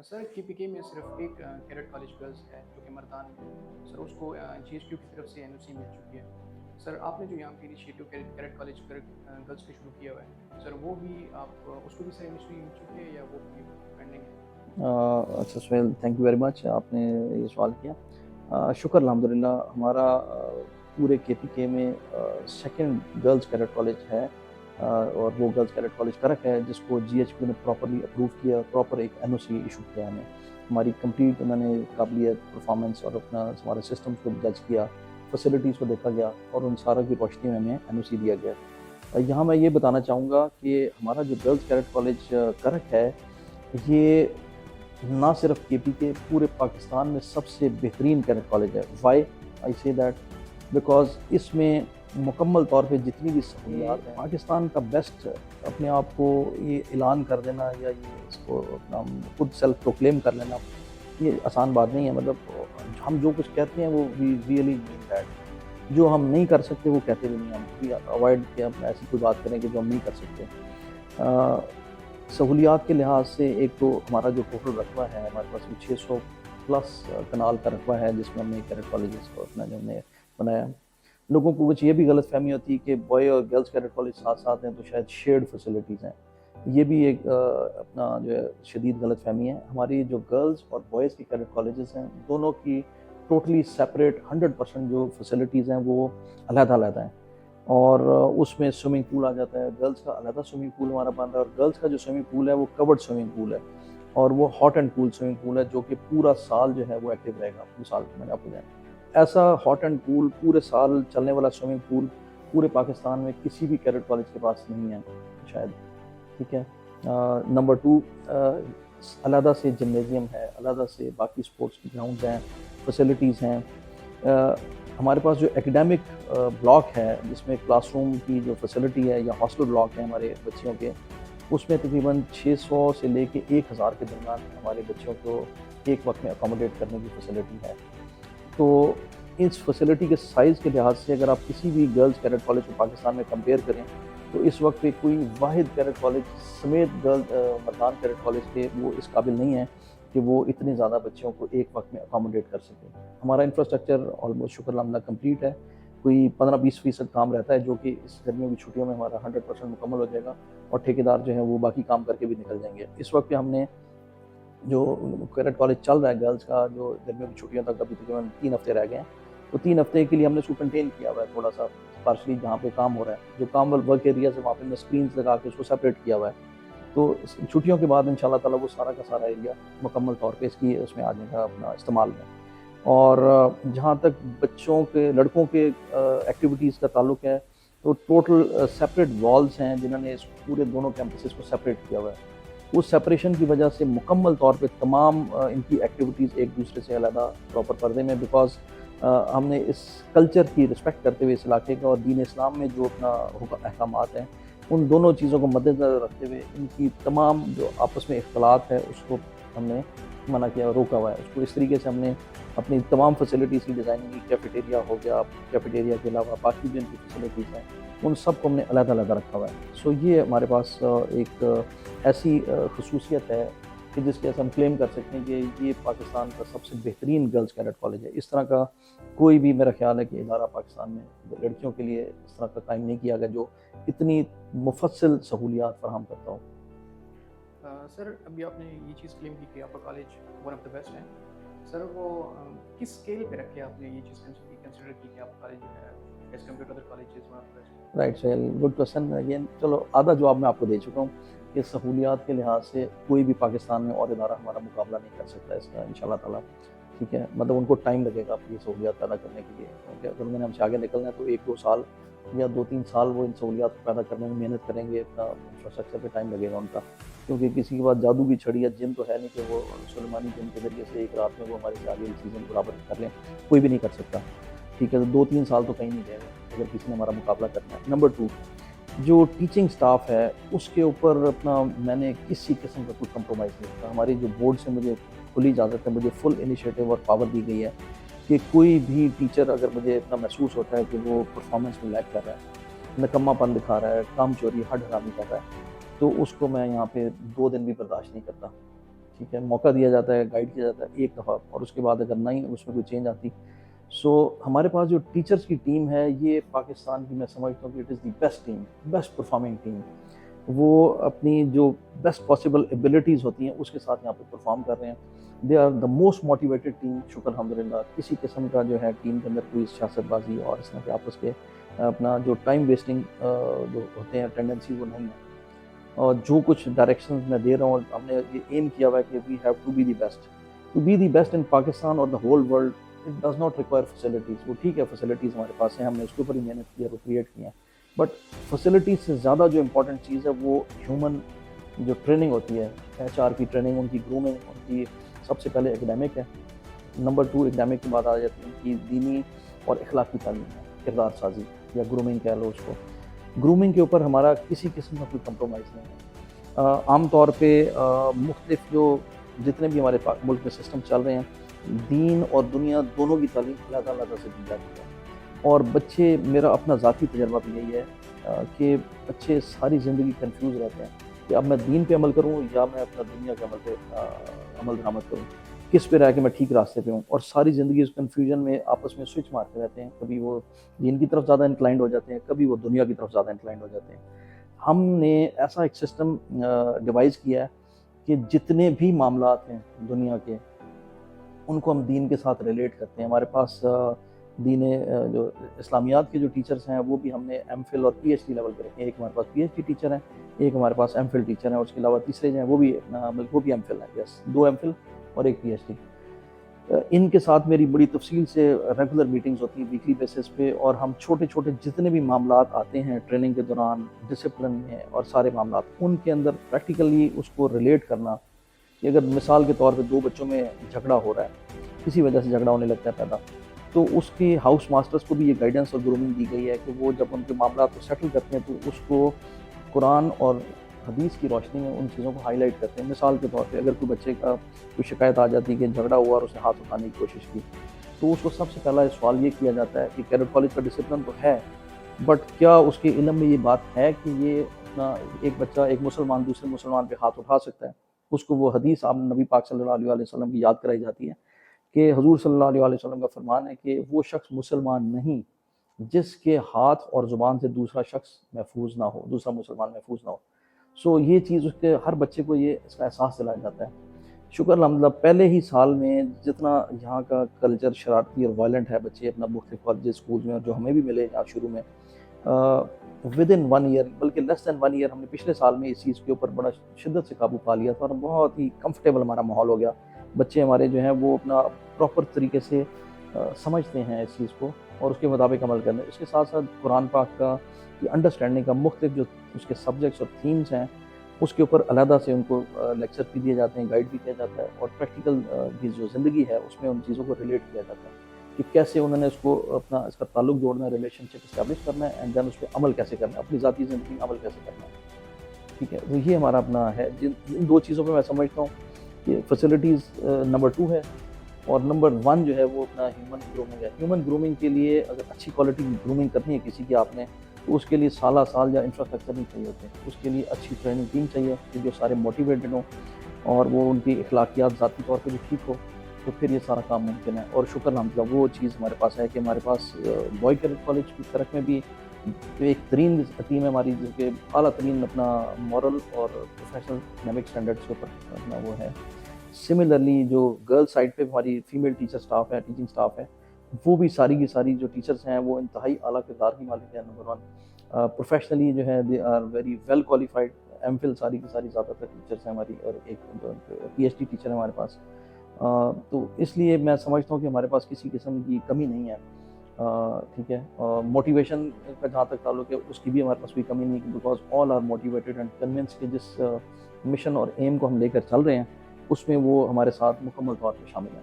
سر کے پی کے میں صرف ایک کیڈٹ کالج گرلز ہے جو کہ مردان میں سر اس کو جی ایچ کیو کی طرف سے این او سی مل چکی ہے. سر آپ نے جو یہاں پہ انیشیٹو کیڈٹ کالج گرلز کا شروع کیا ہوا ہے سر وہ بھی آپ اس کو بھی سر این او سی مل چکی ہے یا وہ بھی پینڈنگ ہے؟ اچھا Sohail, thank you very much, آپ نے یہ سوال کیا. شکر الحمدللہ. ہمارا پورے کے پی کے میں سیکنڈ گرلز کیڈٹ کالج ہے، اور وہ گرلز کیڈٹ کالج کرک ہے جس کو جی ایچ کیو نے پراپرلی اپروو کیا، پراپر ایک این او سی ایشو کیا ہمیں. ہماری کمپلیٹ انہوں نے قابلیت، پرفارمنس اور اپنا ہمارے سسٹمز کو جج کیا، فیسلٹیز کو دیکھا گیا اور ان سارا کی روشنی میں ہمیں این او سی دیا گیا. یہاں میں یہ بتانا چاہوں گا کہ ہمارا جو گرلز کیڈٹ کالج کرک ہے، یہ نہ صرف کے پی کے، پورے پاکستان میں سب سے بہترین کیڈٹ کالج ہے. وائی آئی سے دیٹ؟ بیکاز اس میں مکمل طور پہ جتنی بھی سہولیات ہیں، پاکستان کا بیسٹ اپنے آپ کو یہ اعلان کر دینا یا یہ اس کو اپنا خود سیلف پروکلیم کر لینا، یہ آسان بات نہیں ہے. مطلب ہم جو کچھ کہتے ہیں وہ وی ریئلی مین دیٹ. جو ہم نہیں کر سکتے وہ کہتے بھی نہیں. ہم بھی اوائڈ کہ ہم ایسی کوئی بات کریں کہ جو ہم نہیں کر سکتے. سہولیات کے لحاظ سے ایک تو ہمارا جو ٹوٹل رقبہ ہے، ہمارے پاس 600 پلس کنال کا رقبہ ہے جس میں ہم نے کیڈٹ کالجز کو اپنا جو ہم نے بنایا. لوگوں کو کچھ یہ بھی غلط فہمی ہوتی ہے کہ بوائے اور گرلز کیڈٹ کالج ساتھ ساتھ ہیں تو شاید شیئرڈ فیسلٹیز ہیں. یہ بھی ایک اپنا جو ہے شدید غلط فہمی ہے. ہماری جو گرلز اور بوائز کی کیڈٹ کالجز ہیں دونوں کی ٹوٹلی سیپریٹ 100% جو فیسلٹیز ہیں وہ علیحدہ علیحدہ ہیں. اور اس میں سوئمنگ پول آ جاتا ہے. گرلز کا علیحدہ سوئمنگ پول ہمارا بن رہا ہے، اور گرلز کا جو سوئمنگ پول ہے وہ کورڈ سوئمنگ پول ہے، اور وہ hot and cool swimming pool ہے جو کہ پورا سال جو ہے وہ ایکٹیو رہے گا. مثال میں نے آپ کو دیا ایسا ہاٹ اینڈ کول پورے سال چلنے والا سوئمنگ پول پورے پاکستان میں کسی بھی کیڈٹ کالج کے پاس نہیں ہے شاید. ٹھیک ہے. نمبر 2، علیحدہ سے جمنیزیم ہے، علیحدہ سے باقی اسپورٹس کی گراؤنڈ ہیں، فیسلٹیز ہیں. ہمارے پاس جو ایکیڈیمک بلاک ہے جس میں کلاس روم کی جو فیسلٹی ہے یا ہاسٹل بلاک ہے ہمارے بچیوں کے، اس میں تقریباً 600 سے لے کے 1000 کے درمیان ہمارے بچوں کو ایک وقت میں اکوموڈیٹ کرنے کی فیسلٹی ہے. تو اس فیسلٹی کے سائز کے لحاظ سے اگر آپ کسی بھی گرلز کیڈٹ کالج کو پاکستان میں کمپیئر کریں تو اس وقت پہ کوئی واحد کیڈٹ کالج سمیت مردان کیڈٹ کالج کے وہ اس قابل نہیں ہے کہ وہ اتنے زیادہ بچوں کو ایک وقت میں اکوموڈیٹ کر سکے. ہمارا انفراسٹرکچر آلموسٹ شکر الحمدللہ کمپلیٹ ہے. کوئی 15-20% کام رہتا ہے جو کہ اس گرمیوں کی چھٹیوں میں ہمارا 100% مکمل ہو جائے گا، اور ٹھیکیدار جو ہیں وہ باقی کام کر کے بھی نکل جائیں گے. اس وقت پہ ہم نے جو کیڈٹ کالج چل رہا ہے گرلز کا، جو گرمیوں کی چھٹیوں تک ابھی تقریباً 3 ہفتے رہ گئے ہیں، تو 3 ہفتے کے لیے ہم نے اس کو کنٹین کیا ہوا ہے تھوڑا سا پارشلی. جہاں پہ کام ہو رہا ہے، جو کام ورک ایریاز ہے وہاں پہ ہم نے اسکرینز لگا کے اس کو سیپریٹ کیا ہوا ہے. تو چھٹیوں کے بعد انشاءاللہ تعالیٰ وہ سارا کا سارا ایریا مکمل طور پہ اس میں آ جائے گا اپنا استعمال میں. اور جہاں تک بچوں کے لڑکوں کے ایکٹیویٹیز کا تعلق ہے تو ٹوٹل سیپریٹ والز ہیں جنہوں نے اس پورے دونوں کیمپسز کو سیپریٹ کیا ہوا ہے. اس سیپریشن کی وجہ سے مکمل طور پہ تمام ان کی ایکٹیویٹیز ایک دوسرے سے علیحدہ پراپر پردے میں، بیکاز ہم نے اس کلچر کی رسپیکٹ کرتے ہوئے اس علاقے کا اور دین اسلام میں جو اپنا احکامات ہیں ان دونوں چیزوں کو مد نظر رکھتے ہوئے ان کی تمام جو آپس میں اختلاط ہے اس کو ہم نے منع کیا، روکا ہوا ہے. اس کو اس طریقے سے ہم نے اپنی تمام فیسلٹیز کی ڈیزائننگ کی. کیفیٹیریا ہو گیا، کیفیٹیریا کے علاوہ باقی جو ان کی فیسلٹیز ہیں ان سب کو ہم نے علیحدہ علیحدہ رکھا ہوا ہے. سو یہ ہمارے پاس ایک ایسی خصوصیت ہے کہ جس کے ہم کلیم کر سکتے ہیں کہ یہ پاکستان کا سب سے بہترین گرلز کیڈٹ کالج ہے. اس طرح کا کوئی بھی میرا خیال ہے کہ ادارہ پاکستان میں لڑکیوں کے لیے اس طرح کا قائم نہیں کیا گیا جو اتنی مفصل سہولیات فراہم کرتا ہو. سر ابھی آپ نے یہ چیز کلیم کی کہ آپ کا college one of the best ہے. سر وہ کس اسکیل پہ رکھ کے آپ نے یہ چیز کنسیڈر کی کہ آپ کالج جو ہے as compare to other colleges one of the best? Right Sohail, good question again. چلو آدھا جواب میں آپ کو دے چکا ہوں کہ سہولیات کے لحاظ سے کوئی بھی پاکستان میں اور ادارہ ہمارا مقابلہ نہیں کر سکتا اس کا انشاءاللہ تعالیٰ. ٹھیک ہے. مطلب ان کو ٹائم لگے گا اپنی سہولیات پیدا کرنے کے لیے، کیونکہ اگر انہوں نے ہم سے آگے نکلنا ہے تو 1-2 سال یا 2-3 سال وہ ان سہولیات کو پیدا کرنے میں محنت کریں گے. اپنا انفراسٹرکچر پہ ٹائم لگے گا ان کا، کیونکہ کسی کے بعد جادو کی چھڑی یا جن تو ہے نہیں کہ وہ سلیمانی جن کے ذریعے سے ایک رات میں وہ ہمارے سے آگے سیزن برابر کر لیں. کوئی بھی نہیں کر سکتا. ٹھیک ہے. تو 2-3 سال تو کہیں نہیں جائے گا اگر کسی نے ہمارا مقابلہ کرنا ہے. نمبر 2، جو ٹیچنگ سٹاف ہے اس کے اوپر اپنا میں نے کسی قسم کا کوئی کمپرومائز نہیں کیا. ہماری جو بورڈ سے مجھے کھلی اجازت ہے، مجھے فل انیشیٹو اور پاور دی گئی ہے کہ کوئی بھی ٹیچر اگر مجھے اتنا محسوس ہوتا ہے کہ وہ پرفارمنس میں لیگ کر رہا ہے، نکما پن دکھا رہا ہے، کام چوری ہڈ حرامی کر رہا ہے، تو اس کو میں یہاں پہ 2 دن بھی برداشت نہیں کرتا. ٹھیک ہے، موقع دیا جاتا ہے، گائیڈ کیا جاتا ہے ایک دفعہ، اور اس کے بعد اگر نہیں اس میں کوئی چینج آتی. سو ہمارے پاس جو ٹیچرس کی ٹیم ہے یہ پاکستان کی میں سمجھتا ہوں کہ it is the best team, best performing team. وہ اپنی جو بیسٹ پاسبل ایبلٹیز ہوتی ہیں اس کے ساتھ یہاں پہ پرفارم کر رہے ہیں. They are the most motivated team. شکر الحمدللہ کسی قسم کا جو ہے ٹیم کے اندر کوئی سیاست بازی اور اس طرح کے آپس کے اپنا جو ٹائم ویسٹنگ جو ہوتے ہیں ٹینڈنسی وہ نہیں ہے. اور جو کچھ ڈائریکشنز میں دے رہا ہوں ہم نے یہ ایم کیا ہوا ہے کہ we have to be the best, to be the best in Pakistan اور the whole world. It does not require facilities. وہ ٹھیک ہے فیسلٹیز ہمارے پاس ہیں، ہم نے اس کے اوپر ہی محنت کی ہے، وہ کریٹ کی ہیں، بٹ فیسلٹیز سے زیادہ جو امپورٹنٹ چیز ہے وہ ہیومن جو ٹریننگ ہوتی ہے، ایچ آر کی ٹریننگ، ان کی گرومنگ، ان کی سب سے پہلے اکیڈیمک ہے. نمبر 2 اکیڈیمک کی بات آ جاتی ہے ان کی دینی اور اخلاقی تعلیم ہے، کردار سازی یا گرومنگ کہہ لو اس کو. گرومنگ کے اوپر ہمارا کسی قسم کا کوئی کمپرومائز نہیں ہے. عام طور پہ مختلف جو جتنے بھی ہمارے ملک میں سسٹم چل رہے ہیں، دین اور دنیا دونوں کی تعلیم علیحدہ علیحدہ سے دی جاتی ہے. اور بچے، میرا اپنا ذاتی تجربہ بھی یہی ہے کہ بچے ساری زندگی کنفیوز رہتے ہیں کہ اب میں دین پہ عمل کروں یا میں اپنا دنیا کے عمل پہ عمل درآمد کروں، کس پہ رہ کے میں ٹھیک راستے پہ ہوں. اور ساری زندگی اس کنفیوژن میں آپس میں سوئچ مارتے رہتے ہیں. کبھی وہ دین کی طرف زیادہ انکلائنڈ ہو جاتے ہیں، کبھی وہ دنیا کی طرف زیادہ انکلائنڈ ہو جاتے ہیں. ہم نے ایسا ایک سسٹم ڈیوائز کیا ہے کہ جتنے بھی معاملات ہیں دنیا کے ان کو ہم دین کے ساتھ ریلیٹ کرتے ہیں. ہمارے پاس دین جو اسلامیات کے جو ٹیچرز ہیں وہ بھی ہم نے ایم فل اور پی ایچ ڈی لیول پہ رکھے ہیں. ایک ہمارے پاس پی ایچ ڈی ٹیچر ہیں، ایک ہمارے پاس ایم فل ٹیچر ہیں، اور اس کے علاوہ تیسرے جو ہیں وہ بھی ایم فل ہیں. یس، 2 ایم فل اور 1 پی ایچ ڈی. ان کے ساتھ میری بڑی تفصیل سے ریگولر میٹنگز ہوتی ہیں ویکلی بیسس پہ، اور ہم چھوٹے چھوٹے جتنے بھی معاملات آتے ہیں ٹریننگ کے دوران، ڈسپلن میں اور سارے معاملات، ان کے اندر پریکٹیکلی اس کو ریلیٹ کرنا. کہ اگر مثال کے طور پہ 2 بچوں میں جھگڑا ہو رہا ہے، کسی وجہ سے جھگڑا ہونے لگتا ہے پیدا، تو اس کے ہاؤس ماسٹرز کو بھی یہ گائیڈنس اور گرومنگ دی گئی ہے کہ وہ جب ان کے معاملات کو سیٹل کرتے ہیں تو اس کو قرآن اور حدیث کی روشنی میں ان چیزوں کو ہائی لائٹ کرتے ہیں. مثال کے طور پہ اگر کوئی بچے کا کوئی شکایت آ جاتی ہے کہ جھگڑا ہوا اور اس نے ہاتھ اٹھانے کی کوشش کی، تو اس کو سب سے پہلا سوال یہ کیا جاتا ہے کہ کیڈٹ کالج کا ڈسپلن تو ہے، بٹ کیا اس کے علم میں یہ بات ہے کہ یہ اپنا ایک بچہ، ایک مسلمان دوسرے مسلمان پہ ہاتھ اٹھا سکتا ہے؟ اس کو وہ حدیث آپ نبی پاک صلی اللہ علیہ وسلم کی یاد کرائی جاتی ہے کہ حضور صلی اللہ علیہ وسلم کا فرمان ہے کہ وہ شخص مسلمان نہیں جس کے ہاتھ اور زبان سے دوسرا شخص محفوظ نہ ہو، دوسرا مسلمان محفوظ نہ ہو. سو یہ چیز اس کے ہر بچے کو یہ اس کا احساس دلایا جاتا ہے. شکر الحمدللہ پہلے ہی سال میں جتنا یہاں کا کلچر شرارتی اور وائلنٹ ہے، بچے اپنا مختلف کالجز اسکول میں، اور جو ہمیں بھی ملے یہاں شروع میں ود ان 1 ایئر، بلکہ لیس دین 1 ایئر، ہم نے پچھلے سال میں اس چیز کے اوپر بڑا شدت سے قابو پا لیا تھا، اور بہت ہی کمفرٹیبل ہمارا ماحول ہو گیا. بچے ہمارے جو ہیں وہ اپنا پراپر طریقے سے سمجھتے ہیں اس چیز کو اور اس کے مطابق عمل کرنے. اس کے ساتھ ساتھ قرآن پاک کا انڈرسٹینڈنگ کا مختلف جو اس کے سبجیکٹس اور تھیمز ہیں اس کے اوپر علیحدہ سے ان کو لیکچر بھی دیے جاتے ہیں، گائیڈ بھی کیا جاتا ہے، اور پریکٹیکل کی جو زندگی ہے اس میں ان چیزوں کو ریلیٹ کیا جاتا ہے کہ کیسے انہوں نے اس کو اپنا اس کا تعلق جوڑنا ہے، ریلیشن شپ اسٹیبلش کرنا ہے، اینڈ دین اس پہ عمل کیسے کرنا ہے، اپنی ذاتی زندگی میں عمل کیسے کرنا ہے. ٹھیک ہے، تو یہ ہمارا اپنا ہے. ان 2 چیزوں پہ میں سمجھتا ہوں کہ فیسلٹیز نمبر 2 ہے، اور نمبر 1 جو ہے وہ اپنا ہیومن گرومنگ ہے. ہیومن گرومنگ کے لیے اگر اچھی کوالٹی کی گرومنگ کرنی ہے کسی کی آپ نے، تو اس کے لیے سالہ سال یا انفراسٹرکچر نہیں چاہیے ہوتے. اس کے لیے اچھی ٹریننگ ٹیم چاہیے کہ جو سارے موٹیویٹڈ ہوں اور وہ ان کی اخلاقیات ذاتی طور پہ بھی ٹھیک ہو، تو پھر یہ سارا کام ممکن ہے. اور شکر الحمدللہ وہ چیز ہمارے پاس ہے کہ ہمارے پاس بوائے کیڈٹ کالج کی طرف میں بھی ایک ترین ٹیم ہے ہماری، جو کہ اعلیٰ ترین اپنا مورل اور پروفیشنل اکنامک اسٹینڈرڈس کے اوپر اپنا وہ ہے. سملرلی جو گرل سائڈ پہ ہماری فیمیل ٹیچر سٹاف ہے، ٹیچنگ سٹاف ہے، وہ بھی ساری کی ساری جو ٹیچرز ہیں وہ انتہائی اعلیٰ کردار کی مالک ہیں. نمبر 1 پروفیشنلی جو ہے they are very well qualified. M Phil ساری کی ساری زیادہ تر ٹیچرز ہیں ہماری، اور ایک پی ایچ ڈی ٹیچر ہے ہمارے پاس. تو اس لیے میں سمجھتا ہوں کہ ہمارے پاس کسی قسم کی کمی نہیں ہے. ٹھیک ہے، موٹیویشن کا جہاں تک تعلق ہے اس کی بھی ہمارے پاس کوئی کمی نہیں، because all are motivated and convince کہ جس مشن اور ایم کو ہم لے کر چل رہے ہیں اس میں وہ ہمارے ساتھ مکمل طور پہ شامل ہیں.